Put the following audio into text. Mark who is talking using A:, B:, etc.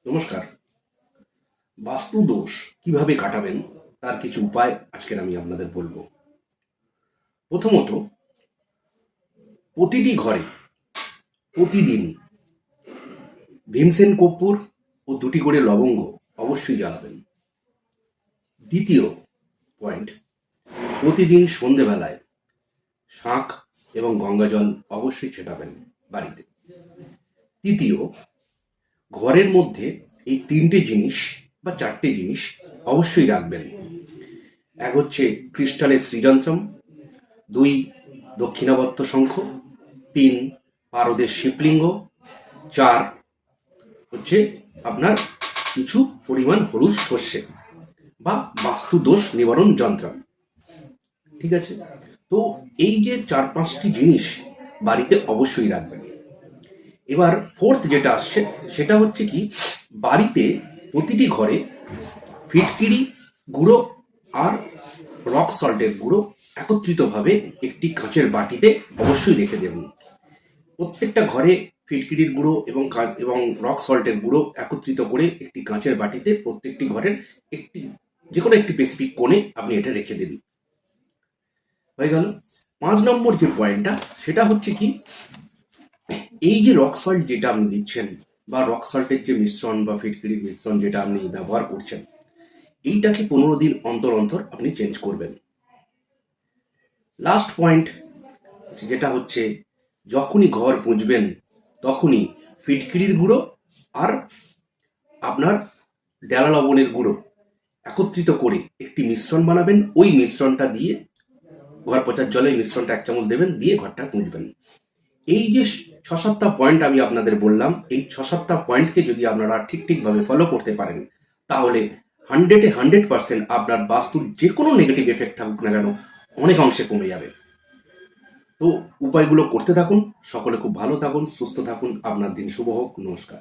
A: নমস্কার। বাস্তু দোষ কিভাবে কাটাবেন তার কিছু উপায় আজকের আমি আপনাদের বলবো। প্রথমত, প্রতিটি ঘরে প্রতিদিন ভীমসেন কর্পূর ও 2টি করে লবঙ্গ অবশ্যই জ্বালাবেন। দ্বিতীয় পয়েন্ট, প্রতিদিন সন্ধেবেলায় শাঁখ এবং গঙ্গাজল অবশ্যই ছেটাবেন বাড়িতে। তৃতীয়, ঘরের মধ্যে এই 3টে জিনিস বা 4টে জিনিস অবশ্যই রাখবেন। এক হচ্ছে ক্রিস্টালের শ্রীযন্ত্রম, 2 দক্ষিণাবর্ত শঙ্খ, 3 পারদের শিবলিঙ্গ, 4 হচ্ছে আপনার কিছু পরিমাণ হলুদ সর্ষে বা বাস্তু দোষ নিবারণ যন্ত্র। ঠিক আছে? তো এই যে 4-5টি জিনিস বাড়িতে অবশ্যই রাখবেন। এবার ফোর্থ যেটা আসছে সেটা হচ্ছে কি, বাড়িতে প্রতিটি ঘরে ফিটকিরি গুঁড়ো আর রক সল্টের গুঁড়ো একত্রিতভাবে একটি কাঁচের বাটিতে অবশ্যই রেখে দেবেন। প্রত্যেকটা ঘরে ফিটকিরির গুঁড়ো এবং রক সল্টের গুঁড়ো একত্রিত করে একটি কাঁচের বাটিতে প্রত্যেকটি ঘরের একটি যে কোনো একটি স্পেসিফিক কোণে আপনি এটা রেখে দিন। হয়ে গেল। 5 নম্বর যে পয়েন্টটা সেটা হচ্ছে কি, এই যে রক সল্ট যেটা আপনি দিচ্ছেন বা রক সল্টের যে মিশ্রণ বা ফিটকিরির মিশ্রণ যেটা আপনি ব্যবহার করছেন, এইটাকে 15 দিন অন্তর অন্তর আপনি চেঞ্জ করবেন। লাস্ট পয়েন্ট যেটা হচ্ছে, যখনই ঘর পুঁজবেন তখনই ফিটকিরির গুঁড়ো আর আপনার ডেলা লবণের গুঁড়ো একত্রিত করে একটি মিশ্রণ বানাবেন। ওই মিশ্রণটা দিয়ে ঘর পচার জলে মিশ্রণটা 1 চামচ দেবেন, দিয়ে ঘরটা পুঁজবেন। এই যে 6-7টা পয়েন্ট আমি আপনাদের বললাম, এই 6-7টা পয়েন্টকে যদি আপনারা ঠিকভাবে ফলো করতে পারেন, তাহলে 100% আপনার বাস্তুর যে কোনো নেগেটিভ এফেক্ট থাকুক না কেন অনেক অংশে কমে যাবে। তো উপায়গুলো করতে থাকুন। সকলে খুব ভালো থাকুন, সুস্থ থাকুন। আপনার দিন শুভ হোক। নমস্কার।